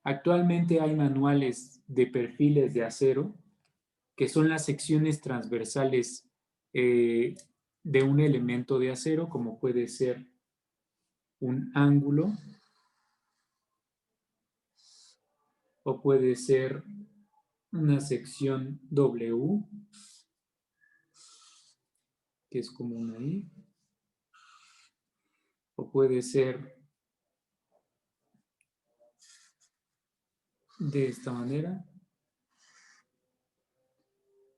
Actualmente hay manuales de perfiles de acero, que son las secciones transversales de un elemento de acero, como puede ser un ángulo, o puede ser una sección W, que es como una I, o puede ser de esta manera,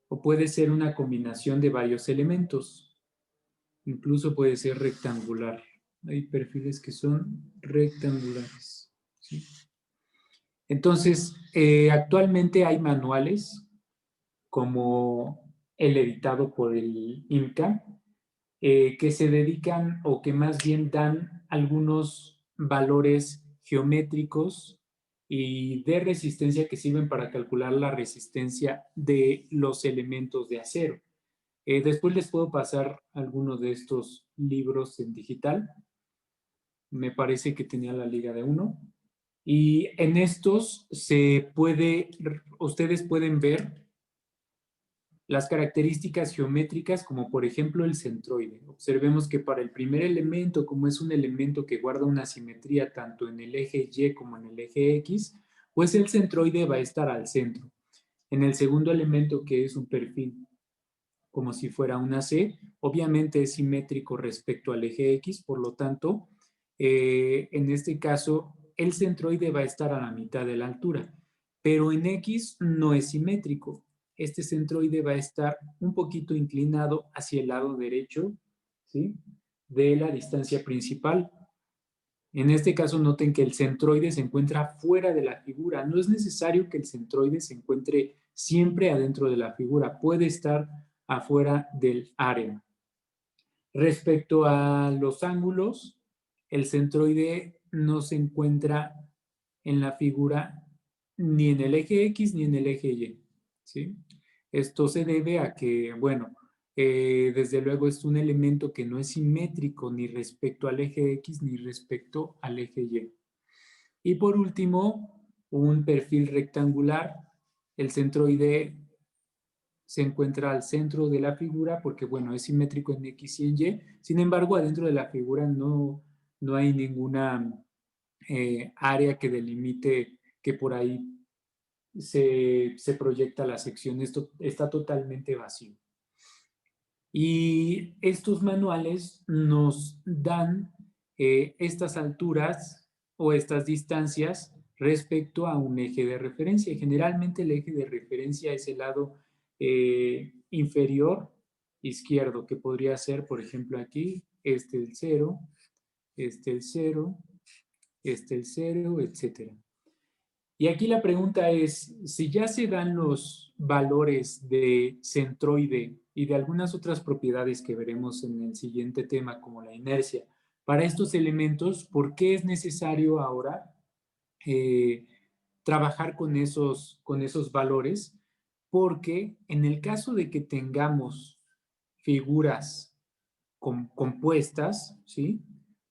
o puede ser una combinación de varios elementos, incluso puede ser rectangular. Hay perfiles que son rectangulares, ¿sí? Entonces, actualmente hay manuales como el editado por el INCA, que se dedican o que más bien dan algunos valores geométricos y de resistencia que sirven para calcular la resistencia de los elementos de acero. Después les puedo pasar algunos de estos libros en digital. Me parece que tenía la liga de uno. Y en estos ustedes pueden ver las características geométricas, como por ejemplo el centroide. Observemos que para el primer elemento, como es un elemento que guarda una simetría tanto en el eje Y como en el eje X, pues el centroide va a estar al centro. En el segundo elemento, que es un perfil como si fuera una C, obviamente es simétrico respecto al eje X, por lo tanto, en este caso, el centroide va a estar a la mitad de la altura, pero en X no es simétrico. Este centroide va a estar un poquito inclinado hacia el lado derecho, ¿sí?, de la distancia principal. En este caso, noten que el centroide se encuentra fuera de la figura. No es necesario que el centroide se encuentre siempre adentro de la figura. Puede estar afuera del área. Respecto a los ángulos, el centroide no se encuentra en la figura ni en el eje X ni en el eje Y, ¿sí? Esto se debe a que, bueno, desde luego es un elemento que no es simétrico ni respecto al eje X ni respecto al eje Y. Y por último, un perfil rectangular. El centroide se encuentra al centro de la figura porque, bueno, es simétrico en X y en Y. Sin embargo, adentro de la figura no hay ninguna área que delimite que por ahí se proyecta la sección. Esto está totalmente vacío. Y estos manuales nos dan estas alturas o estas distancias respecto a un eje de referencia. Y generalmente el eje de referencia es el lado inferior izquierdo, que podría ser, por ejemplo, aquí, este el 0, este el 0, este el 0, etcétera. Y aquí la pregunta es, si ya se dan los valores de centroide y de algunas otras propiedades que veremos en el siguiente tema, como la inercia, para estos elementos, ¿por qué es necesario ahora eh, trabajar con esos valores? Porque en el caso de que tengamos figuras compuestas, ¿sí?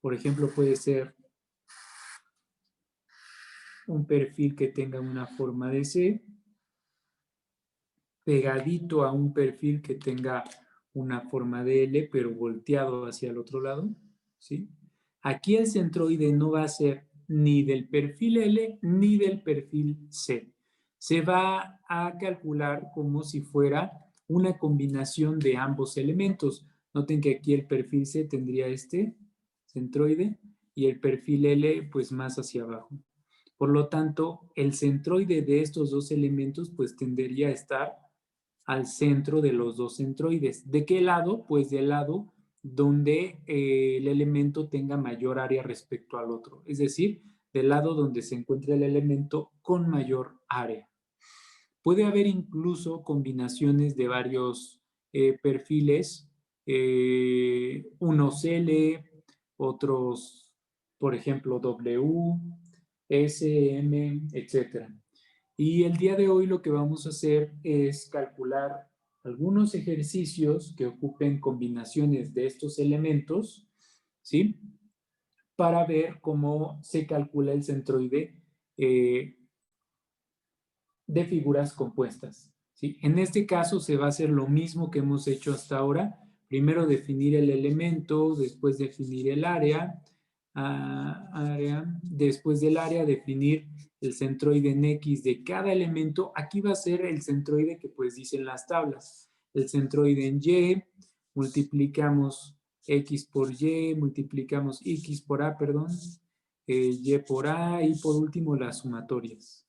Por ejemplo, puede ser un perfil que tenga una forma de C, pegadito a un perfil que tenga una forma de L, pero volteado hacia el otro lado, ¿sí? Aquí el centroide no va a ser ni del perfil L ni del perfil C. Se va a calcular como si fuera una combinación de ambos elementos. Noten que aquí el perfil C tendría este centroide y el perfil L pues más hacia abajo. Por lo tanto, el centroide de estos dos elementos pues tendería a estar al centro de los dos centroides. ¿De qué lado? Pues del lado donde el elemento tenga mayor área respecto al otro, es decir, del lado donde se encuentra el elemento con mayor área. Puede haber incluso combinaciones de varios perfiles, unos L, otros, por ejemplo, W, S, M, etc. Y el día de hoy lo que vamos a hacer es calcular algunos ejercicios que ocupen combinaciones de estos elementos, ¿sí?, para ver cómo se calcula el centroide de figuras compuestas. ¿Sí? En este caso se va a hacer lo mismo que hemos hecho hasta ahora. Primero definir el elemento, después definir el área, después del área definir el centroide en X de cada elemento. Aquí va a ser el centroide que pues dicen las tablas. El centroide en Y, multiplicamos X por Y, multiplicamos X por A, perdón, Y por A y por último las sumatorias.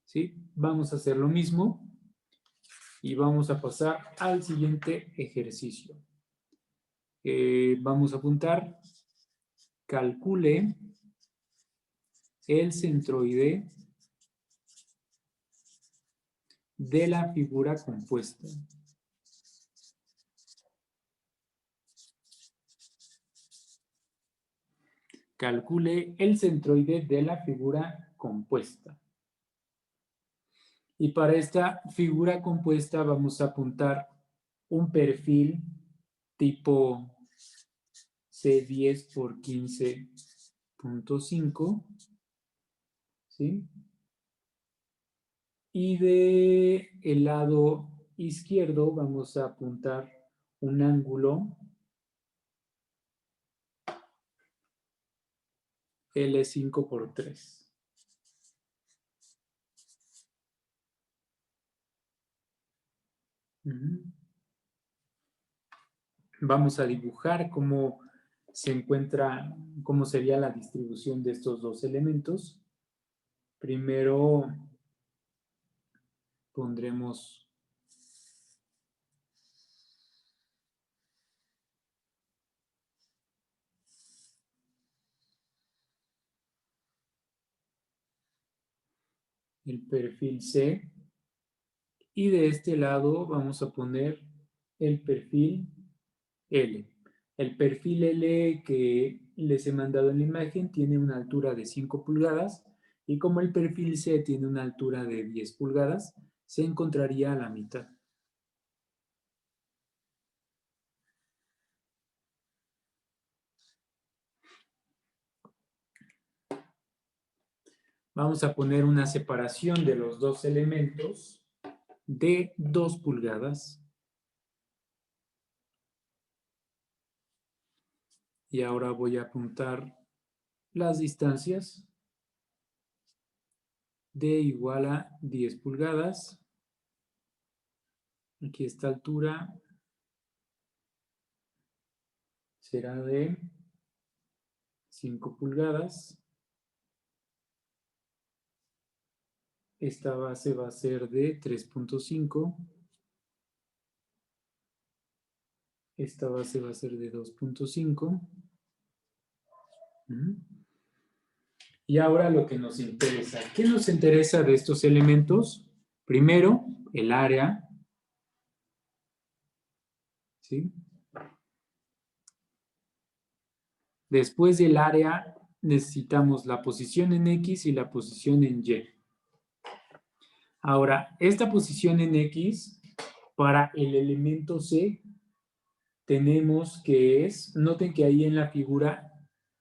¿Sí? Vamos a hacer lo mismo y vamos a pasar al siguiente ejercicio. Vamos a apuntar, calcule el centroide de la figura compuesta. Calcule el centroide de la figura compuesta. Y para esta figura compuesta vamos a apuntar un perfil tipo C10 por 15.5, ¿sí? Y de el lado izquierdo vamos a apuntar un ángulo L5 por 3. Vamos a dibujar cómo se encuentra, cómo sería la distribución de estos dos elementos. Primero pondremos el perfil C y de este lado vamos a poner el perfil L. El perfil L que les he mandado en la imagen tiene una altura de 5 pulgadas y como el perfil C tiene una altura de 10 pulgadas, se encontraría a la mitad. Vamos a poner una separación de los dos elementos de 2 pulgadas. Y ahora voy a apuntar las distancias de igual a 10 pulgadas. Aquí esta altura será de 5 pulgadas. Esta base va a ser de 3.5. Esta base va a ser de 2.5. Y ahora lo que nos interesa. ¿Qué nos interesa de estos elementos? Primero, el área. ¿Sí? Después del área necesitamos la posición en X y la posición en Y. Ahora, esta posición en X, para el elemento C, tenemos que es, noten que ahí en la figura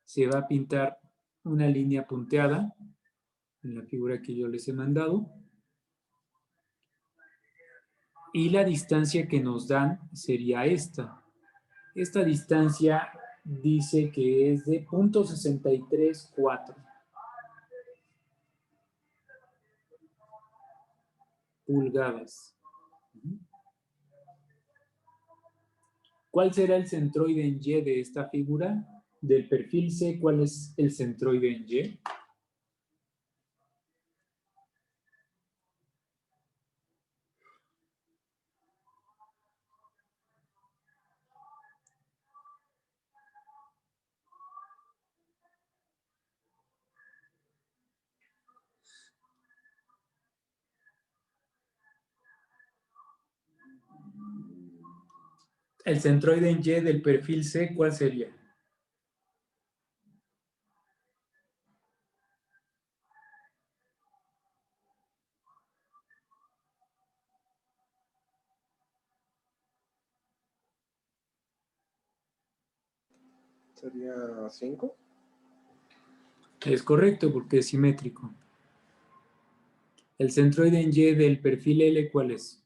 se va a pintar una línea punteada, en la figura que yo les he mandado, y la distancia que nos dan sería esta. Esta distancia dice que es de 0.634 pulgadas. ¿Cuál será el centroide en Y de esta figura? Del perfil C, ¿cuál es el centroide en Y? El centroide en Y del perfil C, ¿cuál sería? Sería 5. Es correcto porque es simétrico. El centroide en Y del perfil L, ¿cuál es?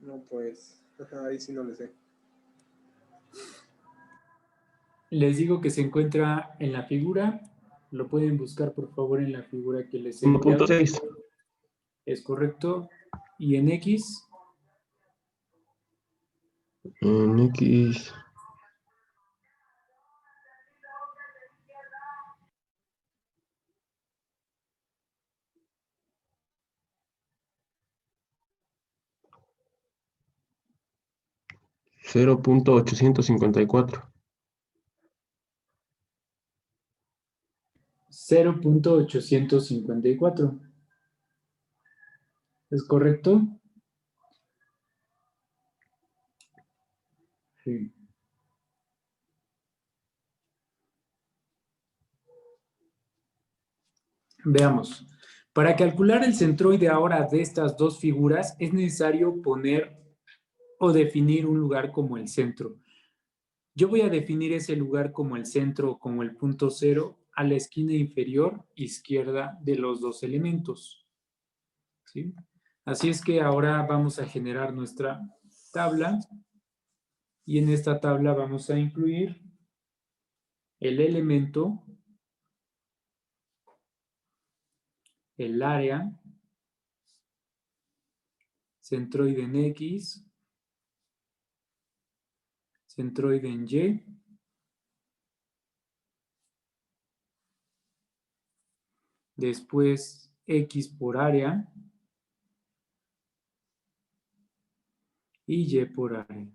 No, pues, ahí sí no le sé. Les digo que se encuentra en la figura. Lo pueden buscar, por favor, en la figura que les he enviado. 1.6. Es correcto. Y en X, En X. 0.854. 0.854. ¿Es correcto? Sí. Veamos. Para calcular el centroide ahora de estas dos figuras es necesario poner o definir un lugar como el centro. Yo voy a definir ese lugar como el centro, como el punto cero, a la esquina inferior izquierda de los dos elementos. ¿Sí? Así es que ahora vamos a generar nuestra tabla y en esta tabla vamos a incluir el elemento, el área, centroide en X, centroide en Y, después X por área y Y por área.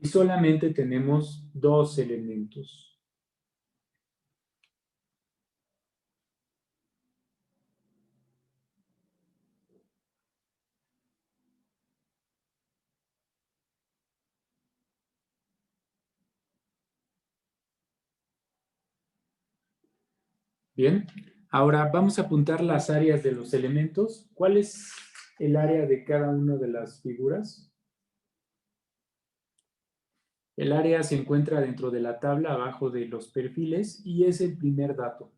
Y solamente tenemos dos elementos. Bien, ahora vamos a apuntar las áreas de los elementos. ¿Cuál es el área de cada una de las figuras? El área se encuentra dentro de la tabla abajo de los perfiles y es el primer dato.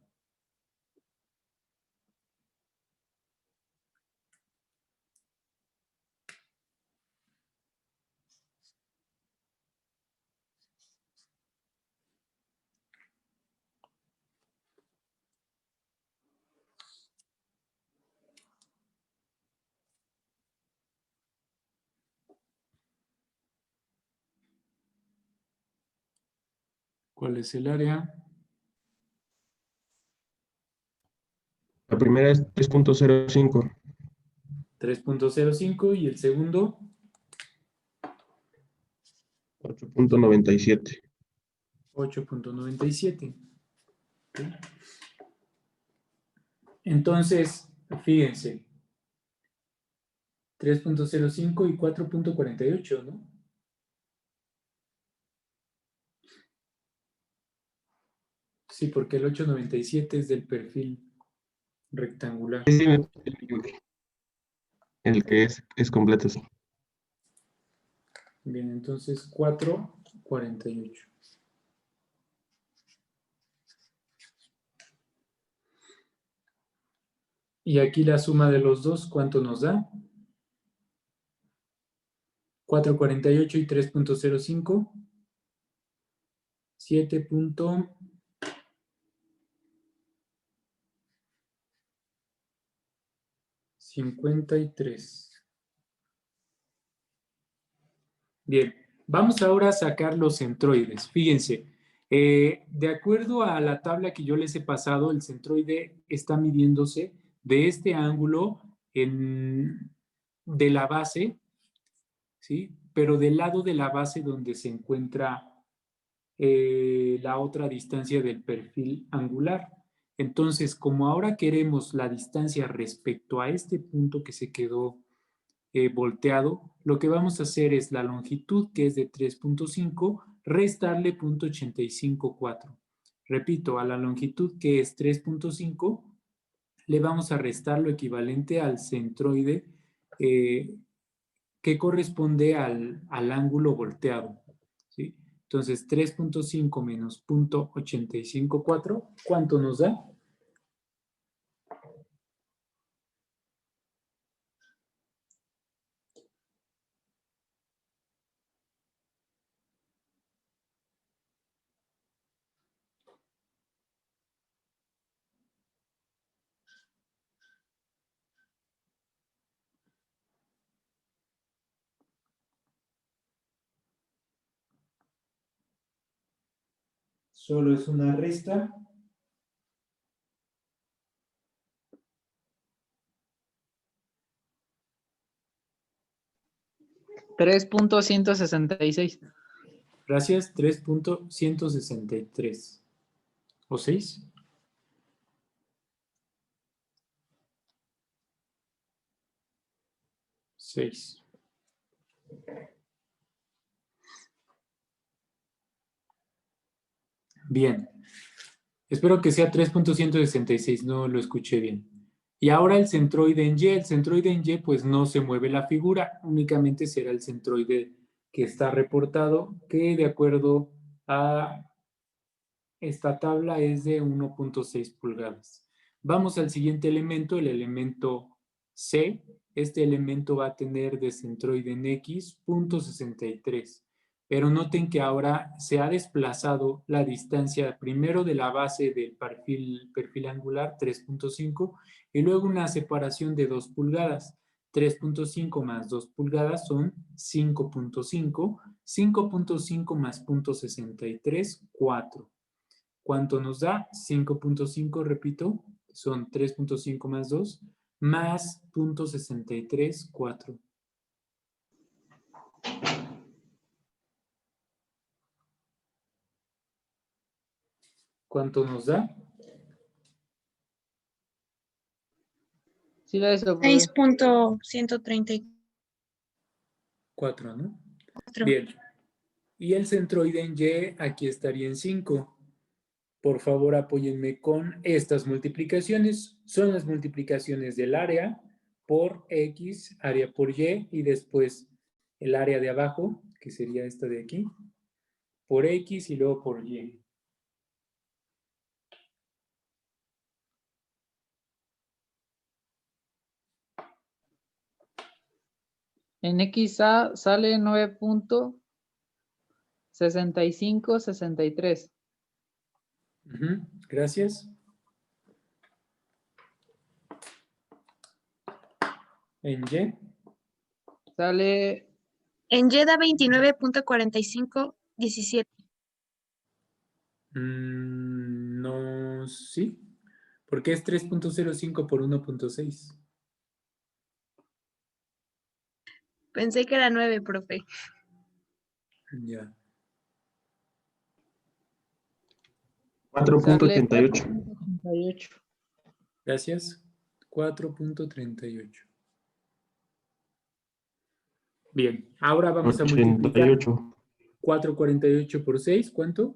¿Cuál es el área? La primera es 3.05. 3.05 y el segundo, 8.97. 8.97. Entonces, fíjense, 3.05 y 4.48, ¿no? Sí, porque el 8.97 es del perfil rectangular. Sí, el que es completo, sí. Bien, entonces 4.48. Y aquí la suma de los dos, ¿cuánto nos da? 4.48 y 3.05. 7.53. Bien, vamos ahora a sacar los centroides. Fíjense, de acuerdo a la tabla que yo les he pasado, el centroide está midiéndose de este ángulo de la base, ¿sí? Pero del lado de la base donde se encuentra la otra distancia del perfil angular. Entonces, como ahora queremos la distancia respecto a este punto que se quedó volteado, lo que vamos a hacer es la longitud, que es de 3.5, restarle 0.854. Repito, a la longitud, que es 3.5, le vamos a restar lo equivalente al centroide que corresponde al ángulo volteado, ¿sí? Entonces, 3.5 menos 0.854, ¿cuánto nos da? Solo es una resta. $3.166. Gracias, 3.163. ¿O 6? Seis. Bien. Espero que sea 3.166, no lo escuché bien. Y ahora el centroide en Y. El centroide en Y, pues no se mueve la figura, únicamente será el centroide que está reportado, que de acuerdo a esta tabla es de 1.6 pulgadas. Vamos al siguiente elemento, el elemento C. Este elemento va a tener de centroide en X 0.63. Pero noten que ahora se ha desplazado la distancia primero de la base del perfil angular 3.5 y luego una separación de 2 pulgadas. 3.5 más 2 pulgadas son 5.5. 5.5 más 0.63, 4. ¿Cuánto nos da? 5.5, repito, son 3.5 más 2, más 0.63, 4. ¿Cuánto nos da? Sí, eso, profe. 6.134. 4, ¿no? Bien. Y el centroide en Y aquí estaría en 5. Por favor, apóyenme con estas multiplicaciones. Son las multiplicaciones del área por X, área por Y, y después el área de abajo, que sería esta de aquí, por X y luego por Y. En XA sale 9.6563. Gracias. En Y. Sale En Y da 29.4517. No, sí. Porque es 3.05 por 1.6. Pensé que era 9, profe. Ya. 4.38. 4.88. Gracias. 4.38. Bien. Ahora vamos a multiplicar 88. 4.48 por 6. ¿Cuánto?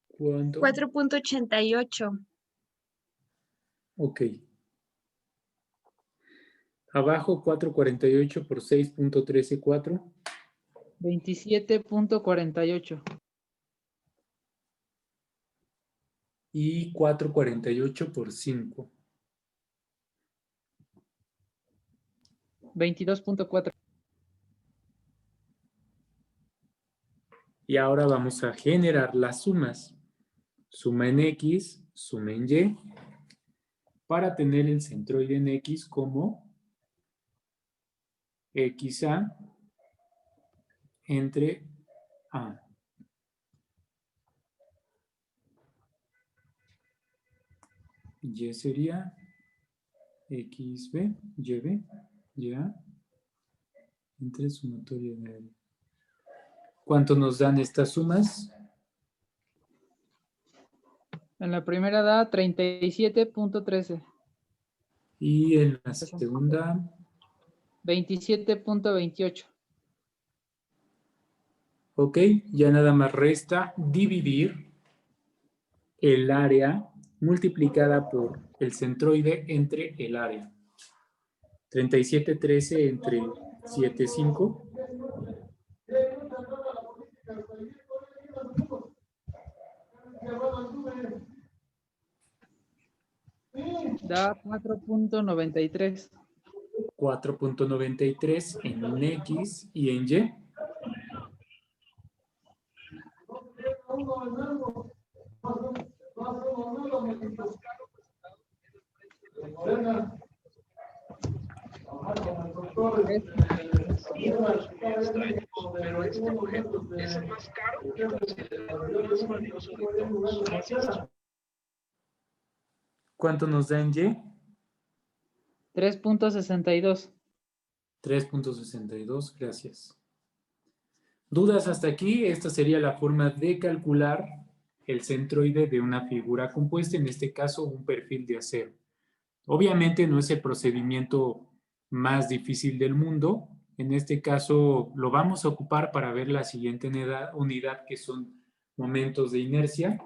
¿Cuánto? 4.88. Ok. Abajo 4.48 por 6.134. 27.48. Y 4.48 por 5. 22.4. Y ahora vamos a generar las sumas. Suma en X, suma en Y, para tener el centroide en X como XA entre A. Y sería XB, YB, YA, entre sumatoria de área. ¿Cuánto nos dan estas sumas? En la primera da 37.13. Y en la segunda, 27.28. ok, ya nada más resta dividir el área multiplicada por el centroide entre el área. 37.13 entre 7.5. Da 4.93. 4.93 en X y en Y. Pero este objeto es el más caro y considerado el más valioso de todos. Gracias. ¿Cuánto nos da en Y? 3.62. 3.62, gracias. ¿Dudas hasta aquí? Esta sería la forma de calcular el centroide de una figura compuesta, en este caso un perfil de acero. Obviamente no es el procedimiento más difícil del mundo. En este caso lo vamos a ocupar para ver la siguiente unidad que son momentos de inercia.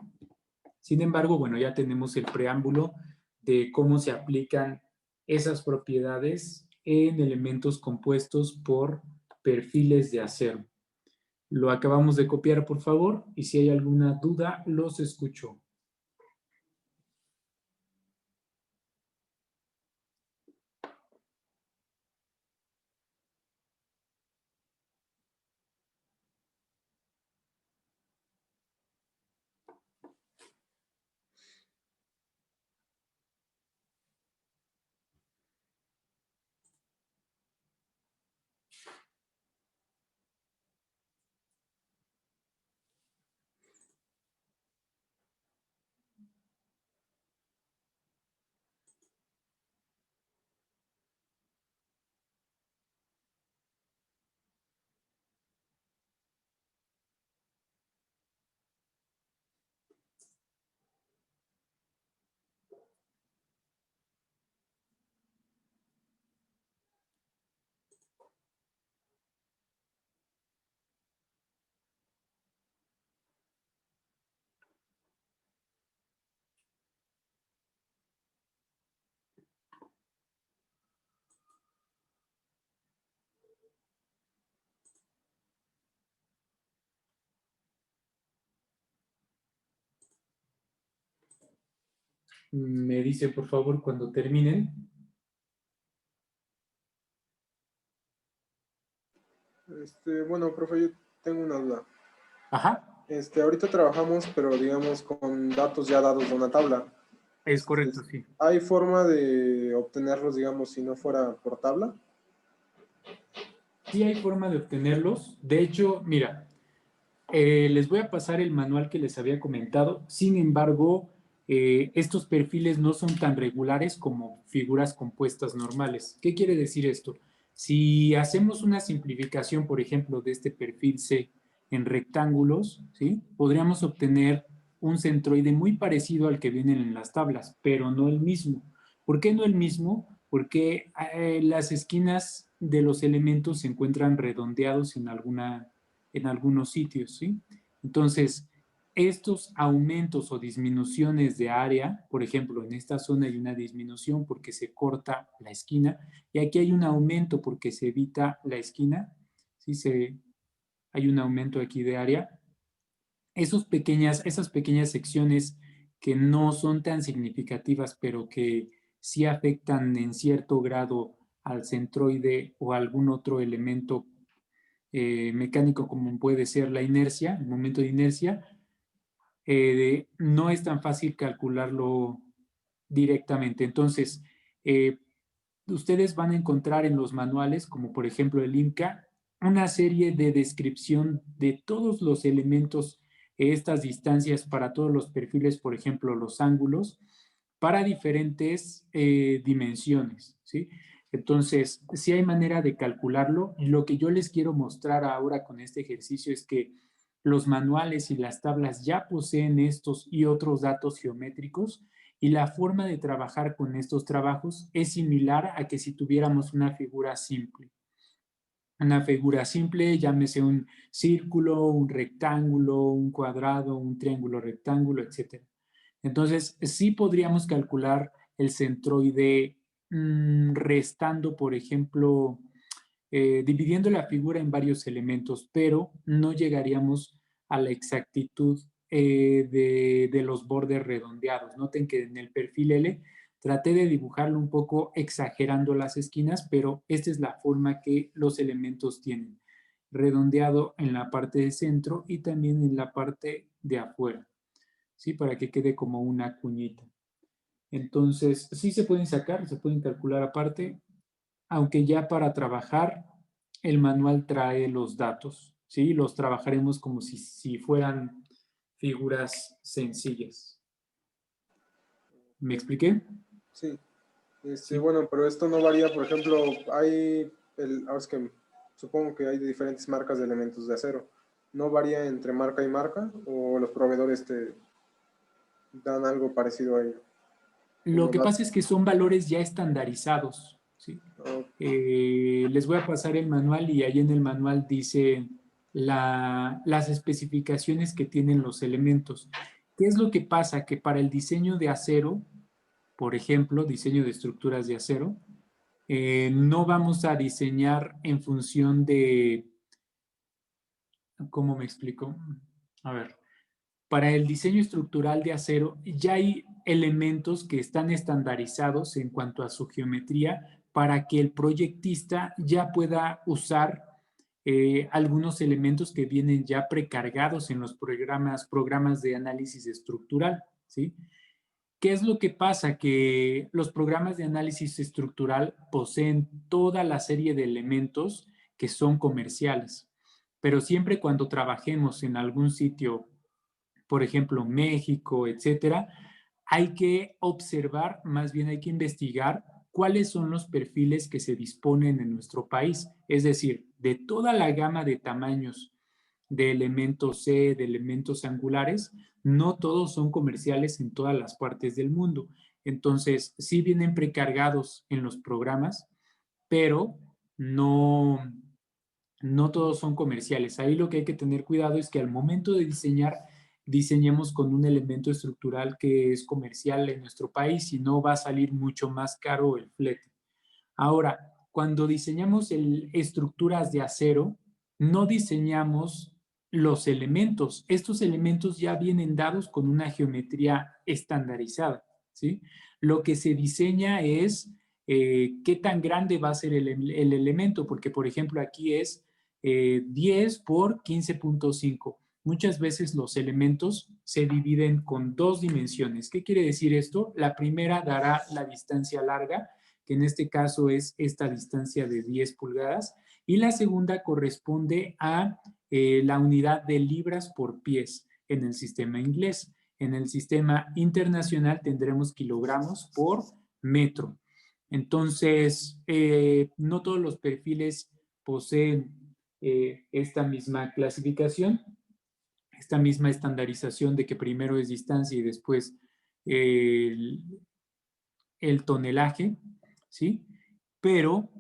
Sin embargo, bueno, ya tenemos el preámbulo de cómo se aplican esas propiedades en elementos compuestos por perfiles de acero. Lo acabamos de copiar, por favor, y si hay alguna duda, los escucho. Me dice, por favor, cuando terminen. Bueno, profe, yo tengo una duda. Ajá, Ahorita trabajamos, pero digamos con datos ya dados de una tabla. es correcto, sí. ¿Hay forma de obtenerlos, digamos, si no fuera por tabla? Sí hay forma de obtenerlos. De hecho, mira, les voy a pasar el manual que les había comentado. Sin embargo, estos perfiles no son tan regulares como figuras compuestas normales. ¿Qué quiere decir esto? Si hacemos una simplificación, por ejemplo, de este perfil C en rectángulos, ¿sí? Podríamos obtener un centroide muy parecido al que vienen en las tablas, pero no el mismo. ¿Por qué no el mismo? Porque las esquinas de los elementos se encuentran redondeados en algunos sitios, ¿sí? Entonces, estos aumentos o disminuciones de área, por ejemplo, en esta zona hay una disminución porque se corta la esquina y aquí hay un aumento porque se evita la esquina, ¿sí? Hay un aumento aquí de área. Esas pequeñas secciones que no son tan significativas, pero que sí afectan en cierto grado al centroide o algún otro elemento mecánico como puede ser la inercia, el momento de inercia, no es tan fácil calcularlo directamente. Entonces, ustedes van a encontrar en los manuales, como por ejemplo el IMCA, una serie de descripción de todos los elementos, estas distancias para todos los perfiles, por ejemplo, los ángulos, para diferentes dimensiones, ¿sí? Entonces, sí hay manera de calcularlo. Lo que yo les quiero mostrar ahora con este ejercicio es que los manuales y las tablas ya poseen estos y otros datos geométricos y la forma de trabajar con estos trabajos es similar a que si tuviéramos una figura simple. Una figura simple, llámese un círculo, un rectángulo, un cuadrado, un triángulo rectángulo, etc. Entonces, sí podríamos calcular el centroide restando, por ejemplo, dividiendo la figura en varios elementos, pero no llegaríamos a la exactitud de los bordes redondeados. Noten que en el perfil L traté de dibujarlo un poco exagerando las esquinas, pero esta es la forma que los elementos tienen. Redondeado en la parte de centro y también en la parte de afuera, ¿sí? Para que quede como una cuñita. Entonces, sí se pueden sacar, se pueden calcular aparte, aunque ya para trabajar el manual trae los datos, ¿sí? Los trabajaremos como si fueran figuras sencillas. ¿Me expliqué? Sí. Sí. Bueno, pero esto no varía, por ejemplo, ahora es que supongo que hay diferentes marcas de elementos de acero. ¿No varía entre marca y marca o los proveedores te dan algo parecido a ello? Lo que pasa es que son valores ya estandarizados, ¿sí? Les voy a pasar el manual y ahí en el manual dice las especificaciones que tienen los elementos. ¿Qué es lo que pasa? Que para el diseño de acero, por ejemplo, diseño de estructuras de acero, no vamos a diseñar en función de, ¿cómo me explico? A ver, para el diseño estructural de acero ya hay elementos que están estandarizados en cuanto a su geometría para que el proyectista ya pueda usar algunos elementos que vienen ya precargados en los programas de análisis estructural, ¿sí? ¿Qué es lo que pasa? Que los programas de análisis estructural poseen toda la serie de elementos que son comerciales, pero siempre cuando trabajemos en algún sitio, por ejemplo, México, etcétera, hay que observar, más bien hay que investigar cuáles son los perfiles que se disponen en nuestro país. Es decir, de toda la gama de tamaños de elementos C, de elementos angulares, no todos son comerciales en todas las partes del mundo. Entonces, sí vienen precargados en los programas, pero no todos son comerciales. Ahí lo que hay que tener cuidado es que al momento de diseñar, diseñemos con un elemento estructural que es comercial en nuestro país y no va a salir mucho más caro el flete. Ahora, cuando diseñamos estructuras de acero, no diseñamos los elementos. Estos elementos ya vienen dados con una geometría estandarizada, ¿sí? Lo que se diseña es qué tan grande va a ser el elemento, porque por ejemplo aquí es 10 por 15.5. Muchas veces los elementos se dividen con dos dimensiones. ¿Qué quiere decir esto? La primera dará la distancia larga, que en este caso es esta distancia de 10 pulgadas, y la segunda corresponde a la unidad de libras por pies en el sistema inglés. En el sistema internacional tendremos kilogramos por metro. Entonces, no todos los perfiles poseen esta misma clasificación, esta misma estandarización de que primero es distancia y después el tonelaje, ¿sí? Pero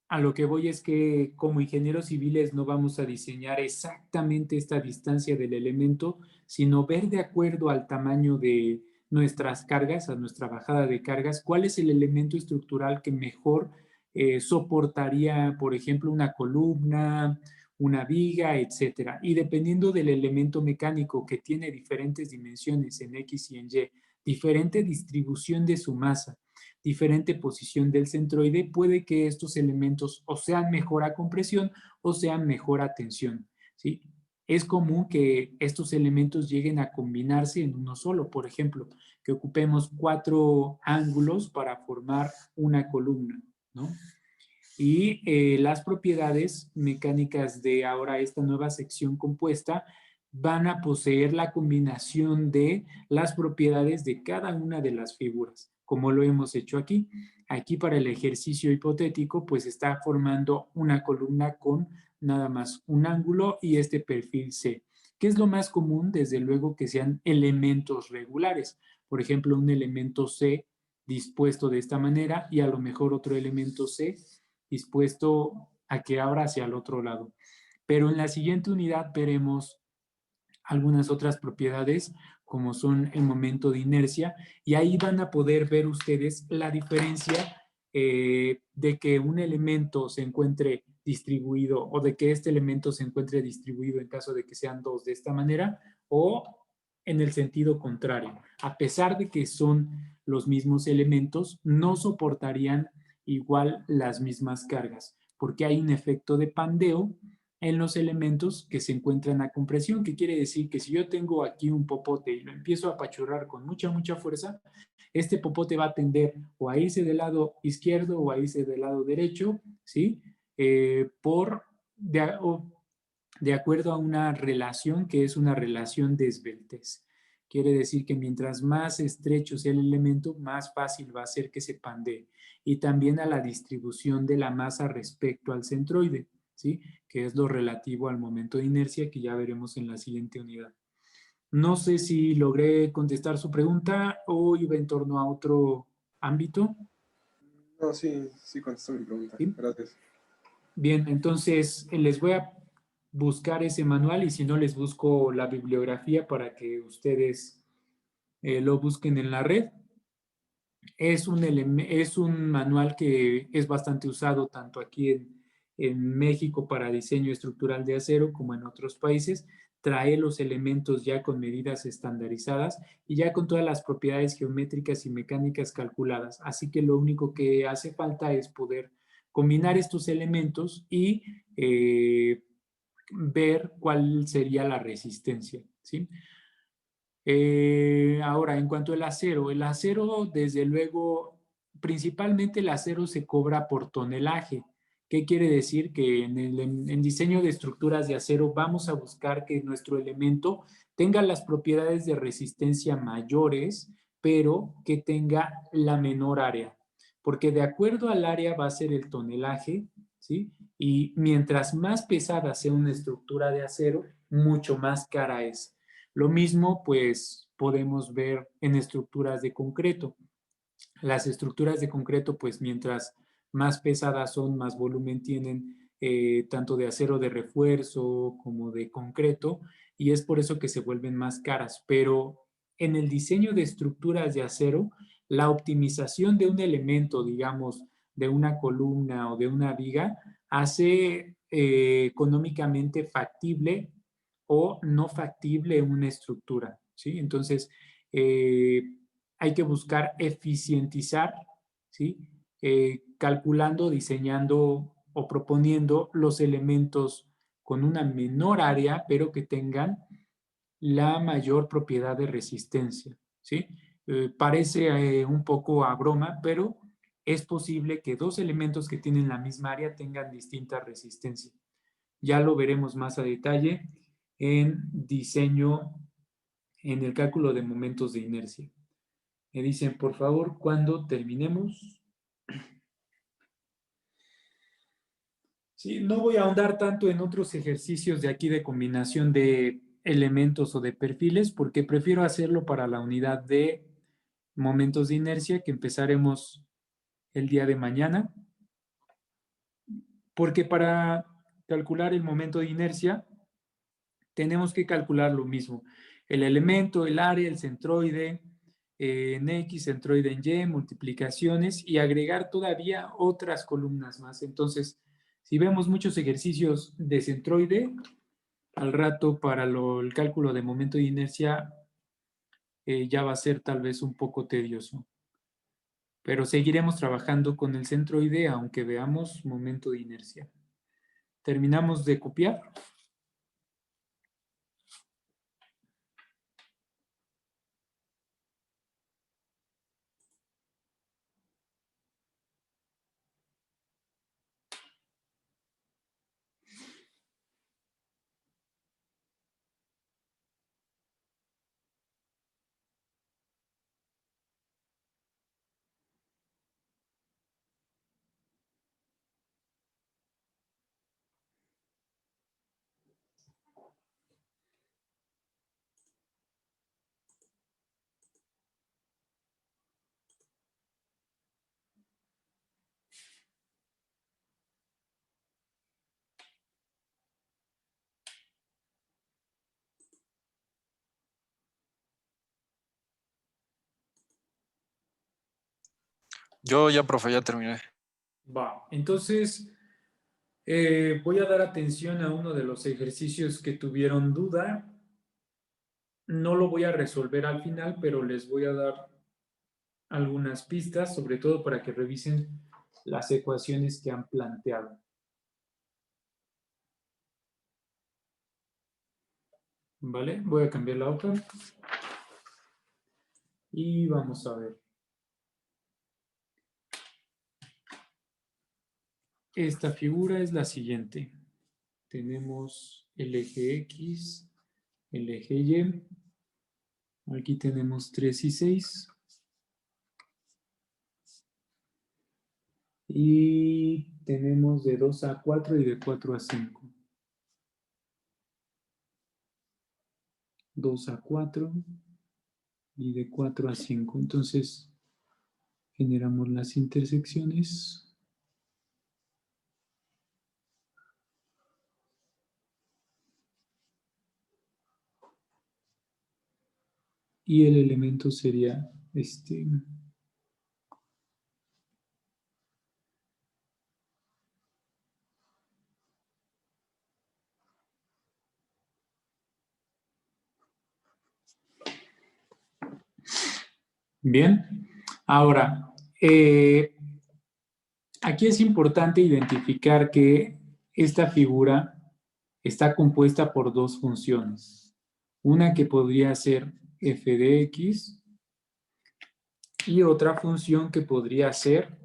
a lo que voy es que como ingenieros civiles no vamos a diseñar exactamente esta distancia del elemento, sino ver de acuerdo al tamaño de nuestras cargas, a nuestra bajada de cargas, cuál es el elemento estructural que mejor soportaría, por ejemplo, una columna, una viga, etcétera. Y dependiendo del elemento mecánico que tiene diferentes dimensiones en X y en Y, diferente distribución de su masa, diferente posición del centroide, puede que estos elementos o sean mejor a compresión o sean mejor a tensión, ¿sí? Es común que estos elementos lleguen a combinarse en uno solo, por ejemplo, que ocupemos 4 ángulos para formar una columna, ¿no? Y las propiedades mecánicas de ahora esta nueva sección compuesta van a poseer la combinación de las propiedades de cada una de las figuras, como lo hemos hecho aquí. Aquí para el ejercicio hipotético, pues está formando una columna con nada más un ángulo y este perfil C. ¿Qué es lo más común? Desde luego que sean elementos regulares. Por ejemplo, un elemento C dispuesto de esta manera y a lo mejor otro elemento C dispuesto a que abra hacia el otro lado. Pero en la siguiente unidad veremos algunas otras propiedades como son el momento de inercia y ahí van a poder ver ustedes la diferencia de que un elemento se encuentre distribuido o de que este elemento se encuentre distribuido en caso de que sean dos de esta manera o en el sentido contrario. A pesar de que son los mismos elementos, no soportarían igual las mismas cargas porque hay un efecto de pandeo en los elementos que se encuentran a compresión, que quiere decir que si yo tengo aquí un popote y lo empiezo a apachurrar con mucha fuerza, este popote va a tender o a irse del lado izquierdo o a irse del lado derecho, ¿sí? De acuerdo a una relación que es una relación de esbeltez. Quiere decir que mientras más estrecho sea el elemento, más fácil va a ser que se pandee. Y también a la distribución de la masa respecto al centroide, ¿sí? Que es lo relativo al momento de inercia que ya veremos en la siguiente unidad. No sé si logré contestar su pregunta o iba en torno a otro ámbito. No, sí, sí contestó mi pregunta. ¿Sí? Gracias. Bien, entonces les voy a buscar ese manual y si no les busco la bibliografía para que ustedes lo busquen en la red. Es un manual que es bastante usado tanto aquí en México para diseño estructural de acero como en otros países. Trae los elementos ya con medidas estandarizadas y ya con todas las propiedades geométricas y mecánicas calculadas. Así que lo único que hace falta es poder combinar estos elementos y ver cuál sería la resistencia, ¿sí? Ahora, en cuanto al acero, el acero, desde luego, principalmente el acero se cobra por tonelaje. ¿Qué quiere decir? Que en diseño de estructuras de acero vamos a buscar que nuestro elemento tenga las propiedades de resistencia mayores, pero que tenga la menor área. Porque de acuerdo al área va a ser el tonelaje, ¿sí? Y mientras más pesada sea una estructura de acero, mucho más cara es. Lo mismo, pues, podemos ver en estructuras de concreto. Las estructuras de concreto, pues, mientras más pesadas son, más volumen tienen, tanto de acero de refuerzo como de concreto, y es por eso que se vuelven más caras. Pero en el diseño de estructuras de acero, la optimización de un elemento, digamos, de una columna o de una viga, hace económicamente factible o no factible una estructura, ¿sí? Entonces, eh, hay que buscar eficientizar, ¿sí? Calculando, diseñando o proponiendo los elementos con una menor área, pero que tengan la mayor propiedad de resistencia, ¿sí? Parece un poco a broma, pero es posible que dos elementos que tienen la misma área tengan distinta resistencia. Ya lo veremos más a detalle en diseño, en el cálculo de momentos de inercia. Me dicen, por favor, cuando terminemos. Sí, no voy a ahondar tanto en otros ejercicios de aquí de combinación de elementos o de perfiles, porque prefiero hacerlo para la unidad de momentos de inercia que empezaremos el día de mañana, porque para calcular el momento de inercia tenemos que calcular lo mismo. El elemento, el área, el centroide en X, centroide en Y, multiplicaciones y agregar todavía otras columnas más. Entonces, si vemos muchos ejercicios de centroide, al rato para el cálculo de momento de inercia ya va a ser tal vez un poco tedioso. Pero seguiremos trabajando con el centroide aunque veamos momento de inercia. Terminamos de copiar. Yo ya, profe, ya terminé. Va, entonces voy a dar atención a uno de los ejercicios que tuvieron duda. No lo voy a resolver al final, pero les voy a dar algunas pistas, sobre todo para que revisen las ecuaciones que han planteado. ¿Vale? Voy a cambiar la hoja. Y vamos a ver. Esta figura es la siguiente. Tenemos el eje X, el eje Y. Aquí tenemos 3 y 6. Y tenemos de 2 a 4 y de 4 a 5. 2 a 4 y de 4 a 5. Entonces, generamos las intersecciones. Y el elemento sería este. Bien. Ahora, aquí es importante identificar que esta figura está compuesta por dos funciones. Una que podría ser f de x y otra función que podría ser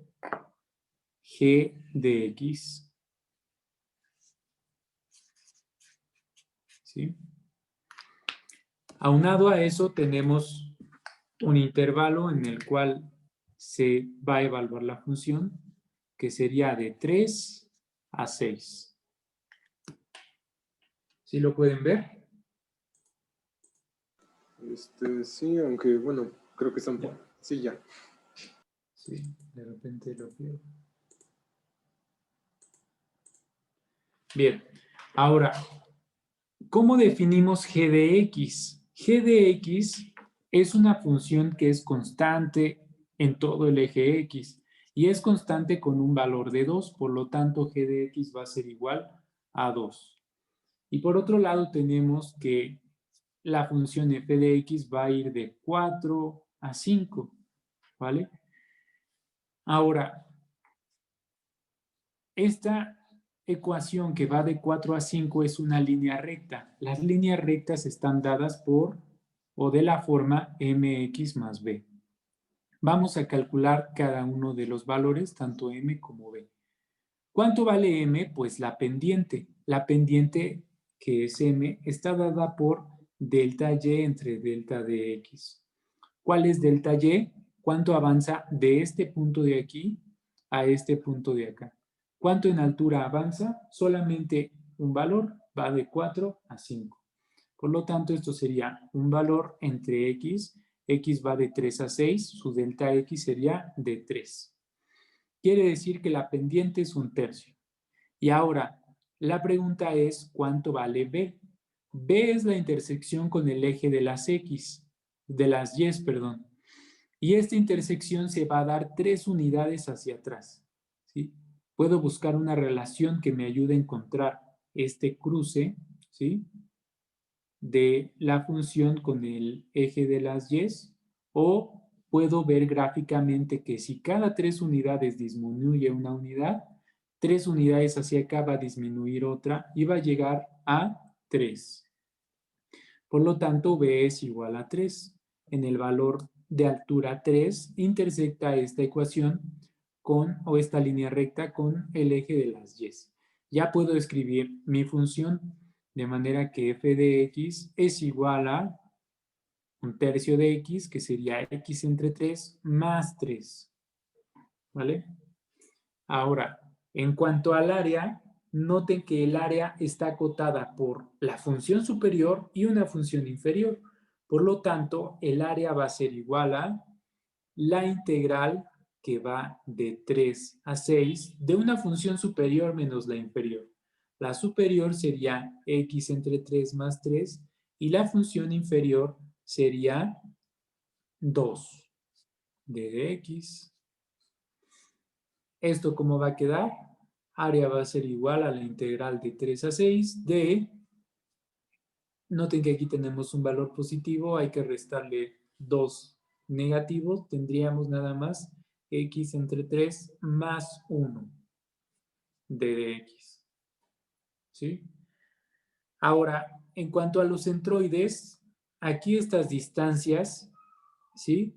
g de x. ¿Sí? Aunado a eso tenemos un intervalo en el cual se va a evaluar la función, que sería de 3 a 6. ¿Sí lo pueden ver? Sí, aunque bueno, creo que están... Sí, ya. Sí, de repente lo pierdo. Bien, ahora, ¿cómo definimos g de x? G de x es una función que es constante en todo el eje x y es constante con un valor de 2, por lo tanto g de x va a ser igual a 2. Y por otro lado tenemos que la función f de x va a ir de 4 a 5, ¿vale? Ahora, esta ecuación que va de 4 a 5 es una línea recta. Las líneas rectas están dadas por o de la forma mx más b. Vamos a calcular cada uno de los valores, tanto m como b. ¿Cuánto vale m? Pues la pendiente. La pendiente, que es m, está dada por delta y entre delta de x. ¿Cuál es delta y? ¿Cuánto avanza de este punto de aquí a este punto de acá? ¿Cuánto en altura avanza? Solamente un valor, va de 4 a 5. Por lo tanto, esto sería un valor entre x. X va de 3 a 6, su delta x sería de 3. Quiere decir que la pendiente es 1/3. Y ahora, la pregunta es, ¿cuánto vale b? B es la intersección con el eje de las x, de las y, perdón. Y esta intersección se va a dar 3 unidades hacia atrás, ¿sí? Puedo buscar una relación que me ayude a encontrar este cruce, ¿sí?, de la función con el eje de las y, o puedo ver gráficamente que si cada 3 unidades disminuye una unidad, 3 unidades hacia acá va a disminuir otra y va a llegar a 3. Por lo tanto, b es igual a 3. En el valor de altura 3 intersecta esta ecuación con, o esta línea recta con el eje de las y. Ya puedo escribir mi función de manera que f de x es igual a 1/3 de x, que sería x entre 3 más 3. ¿Vale? Ahora, en cuanto al área, noten que el área está acotada por la función superior y una función inferior. Por lo tanto, el área va a ser igual a la integral que va de 3 a 6 de una función superior menos la inferior. La superior sería x entre 3 más 3 y la función inferior sería 2 de x ¿Esto cómo va a quedar? Área va a ser igual a la integral de 3 a 6 de... Noten que aquí tenemos un valor positivo, hay que restarle 2 negativos, tendríamos nada más x entre 3 más 1 de dx. ¿Sí? Ahora, en cuanto a los centroides, aquí estas distancias, ¿sí?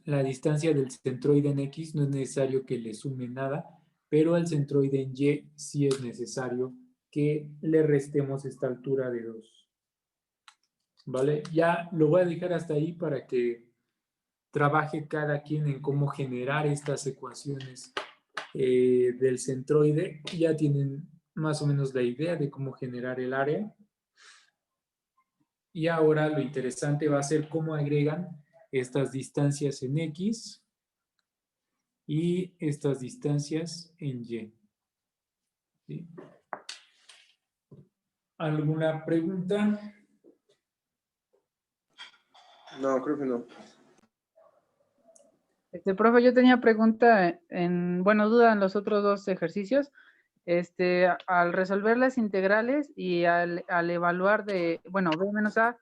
La distancia del centroide en X no es necesario que le sume nada, pero al centroide en Y sí es necesario que le restemos esta altura de 2. ¿Vale? Ya lo voy a dejar hasta ahí para que trabaje cada quien en cómo generar estas ecuaciones del centroide. Ya tienen más o menos la idea de cómo generar el área. Y ahora lo interesante va a ser cómo agregan estas distancias en X y estas distancias en Y. ¿Sí? ¿Alguna pregunta? No, creo que no. Profe, yo tenía pregunta bueno, duda en los otros dos ejercicios. Al resolver las integrales y al evaluar bueno, B menos A,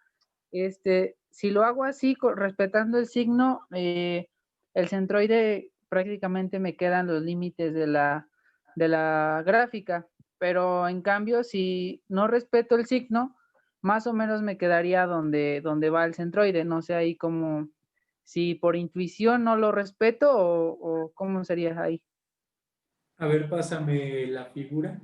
si lo hago así, respetando el signo, el centroide prácticamente me quedan los límites de la gráfica, pero en cambio, si no respeto el signo, más o menos me quedaría donde va el centroide, no sé ahí como, si por intuición no lo respeto o cómo sería ahí. A ver, pásame la figura.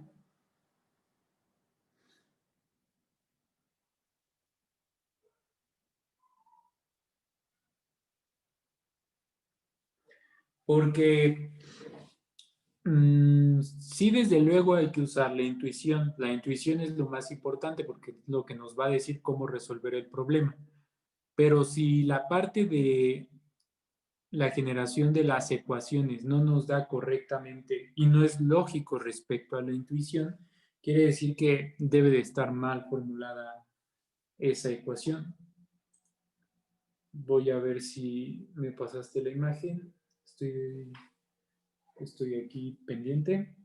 Porque sí, desde luego hay que usar la intuición. La intuición es lo más importante porque es lo que nos va a decir cómo resolver el problema. Pero si la parte de la generación de las ecuaciones no nos da correctamente y no es lógico respecto a la intuición, quiere decir que debe de estar mal formulada esa ecuación. Voy a ver si me pasaste la imagen. Estoy aquí pendiente.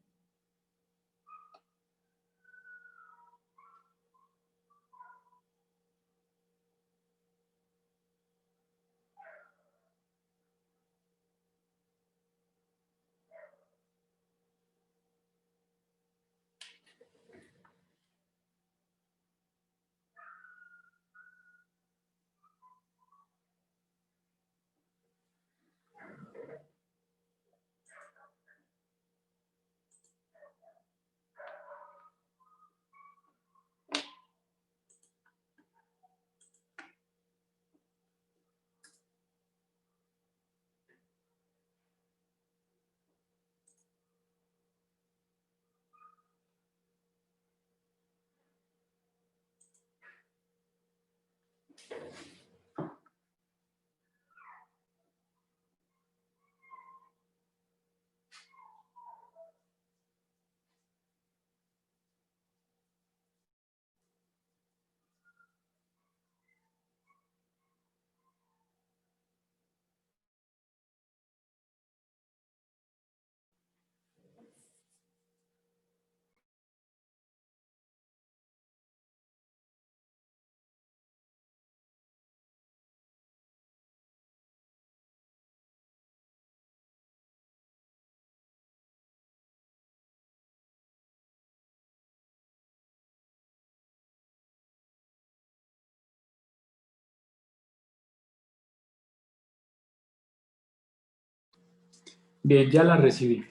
Bien, ya la recibí.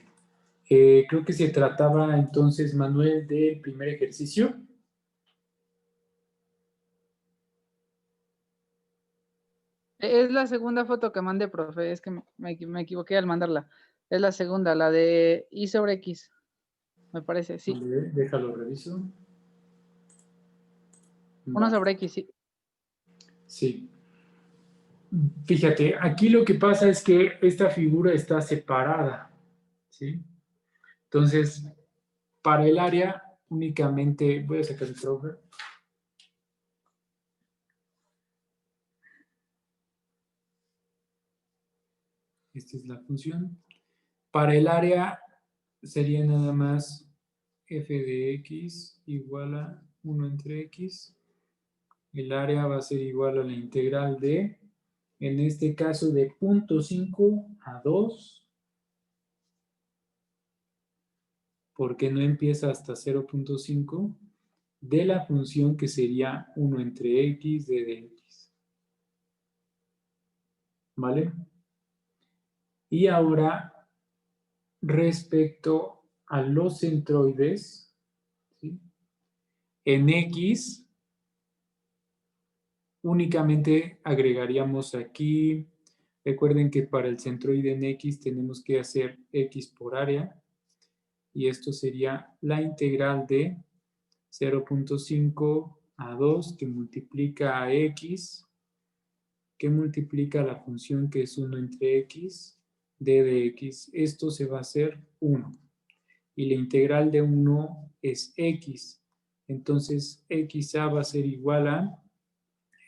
Creo que se trataba entonces, Manuel, del primer ejercicio. Es la segunda foto que mandé, profe, es que me equivoqué al mandarla. Es la segunda, la de Y sobre X, me parece, sí. Déjalo, reviso. 1 sobre X, sí. Sí. Fíjate, aquí lo que pasa es que esta figura está separada, ¿sí? Entonces, para el área únicamente, voy a sacar el profe. Esta es la función. Para el área sería nada más f de x igual a 1 entre x. El área va a ser igual a la integral de, en este caso, de 0.5 a 2, porque no empieza hasta 0.5, de la función que sería 1 entre x de dx. ¿Vale? Y ahora, respecto a los centroides, ¿sí? En x, únicamente agregaríamos aquí, recuerden que para el centroide en x tenemos que hacer x por área, y esto sería la integral de 0.5 a 2 que multiplica a x, que multiplica la función que es 1 entre x, d de x. Esto se va a hacer 1. Y la integral de 1 es x. Entonces, xa va a ser igual a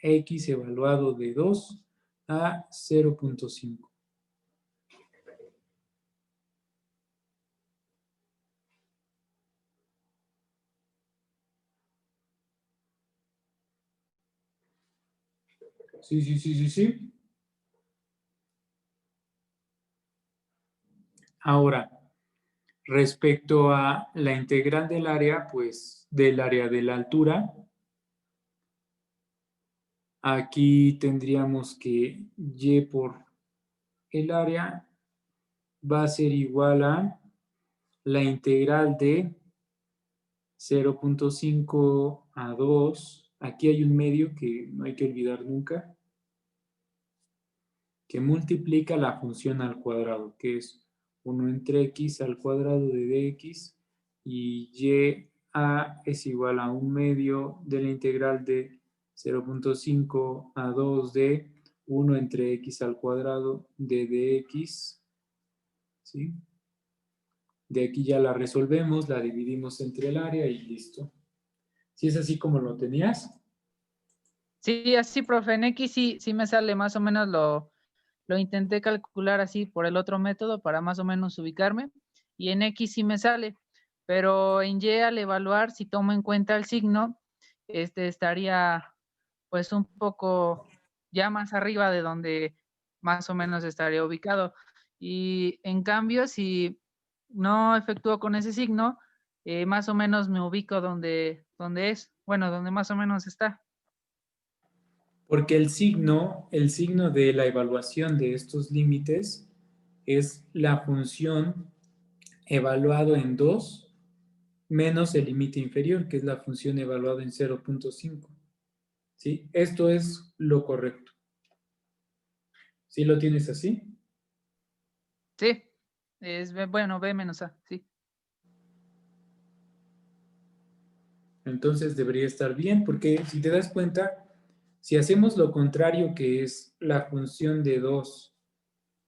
x evaluado de 2 a 0.5. Sí. Ahora, respecto a la integral del área, pues del área de la altura, aquí tendríamos que y por el área va a ser igual a la integral de 0.5 a 2. Aquí hay un medio que no hay que olvidar nunca, que multiplica la función al cuadrado, que es 1 entre x al cuadrado de dx, y y a es igual a un medio de la integral de 0.5 a 2 de 1 entre x al cuadrado de dx, ¿sí? De aquí ya la resolvemos, la dividimos entre el área y listo. ¿Sí es así como lo tenías? Sí, así, profe. En X sí me sale más o menos lo intenté calcular así por el otro método para más o menos ubicarme. Y en X sí me sale. Pero en Y al evaluar, si tomo en cuenta el signo, estaría pues un poco ya más arriba de donde más o menos estaría ubicado. Y en cambio, si no efectúo con ese signo, más o menos me ubico donde es, bueno, donde más o menos está. Porque el signo de la evaluación de estos límites es la función evaluado en 2 menos el límite inferior, que es la función evaluada en 0.5. ¿Sí? Esto es lo correcto. ¿Sí lo tienes así? Sí, bueno, B menos A, sí. Entonces debería estar bien, porque si te das cuenta, si hacemos lo contrario, que es la función de 2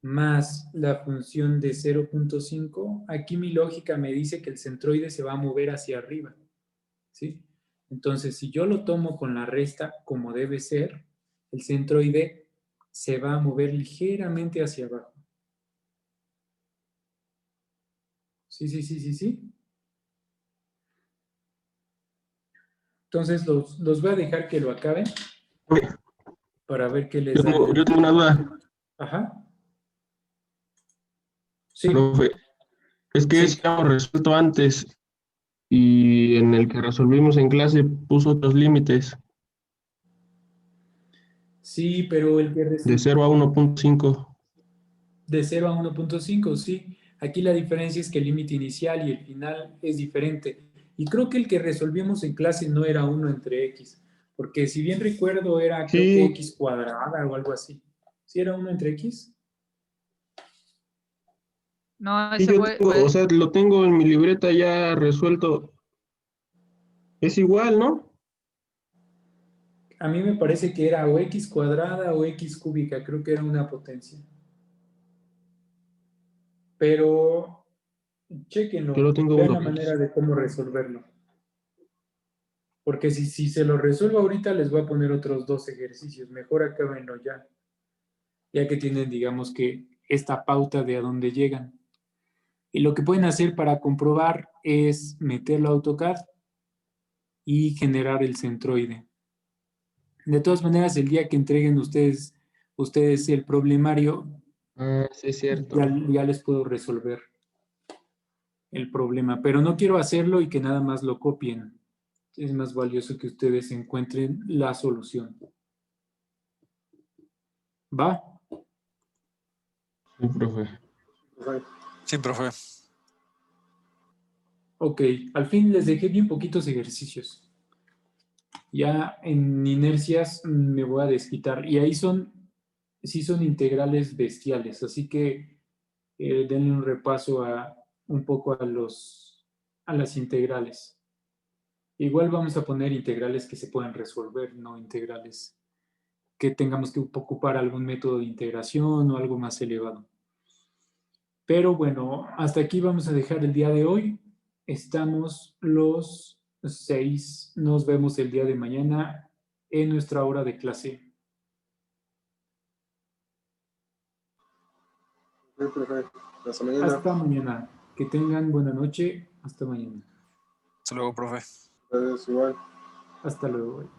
más la función de 0.5, aquí mi lógica me dice que el centroide se va a mover hacia arriba, ¿sí? Entonces, si yo lo tomo con la resta como debe ser, el centroide se va a mover ligeramente hacia abajo. Sí. Entonces, los voy a dejar que lo acaben para ver qué les da. Yo tengo una duda, Ajá. Sí. profe. Es que Sí. si hemos resuelto antes y en el que resolvimos en clase puso otros límites Sí, pero el que de 0 a 1.5. de 0 a 1.5, sí. Aquí la diferencia es que el límite inicial y el final es diferente. Y creo que el que resolvimos en clase no era 1 entre x, porque si bien recuerdo era creo que Sí, x cuadrada o algo así. ¿Sí era 1 entre x? No, sí, ese yo fue, tengo, o sea, lo tengo en mi libreta ya resuelto. Es igual, ¿no? A mí me parece que era o x cuadrada o x cúbica, creo que era una potencia. Pero Yo lo chéquenlo, tengo vean uno. la manera de cómo resolverlo. Porque si se lo resuelvo ahorita, les voy a poner otros 2 ejercicios. Mejor acábenlo ya. Ya que tienen, digamos que, esta pauta de a dónde llegan. Y lo que pueden hacer para comprobar es meterlo a AutoCAD y generar el centroide. De todas maneras, el día que entreguen ustedes el problemario, Ah, sí, es cierto. ya les puedo resolver el problema. Pero no quiero hacerlo y que nada más lo copien. Es más valioso que ustedes encuentren la solución. ¿Va? Sí, profe. Profe. Sí, profe. Ok, al fin les dejé bien poquitos ejercicios. Ya en inercias me voy a desquitar. Y ahí sí son integrales bestiales. Así que denle un repaso un poco a las integrales. Igual vamos a poner integrales que se puedan resolver, no integrales que tengamos que ocupar algún método de integración o algo más elevado. Pero bueno, hasta aquí vamos a dejar el día de hoy. Estamos los 6. Nos vemos el día de mañana en nuestra hora de clase. Sí, profe. Hasta mañana. Hasta mañana. Que tengan buena noche. Hasta mañana. Hasta luego, profe. Pues igual. Hasta luego.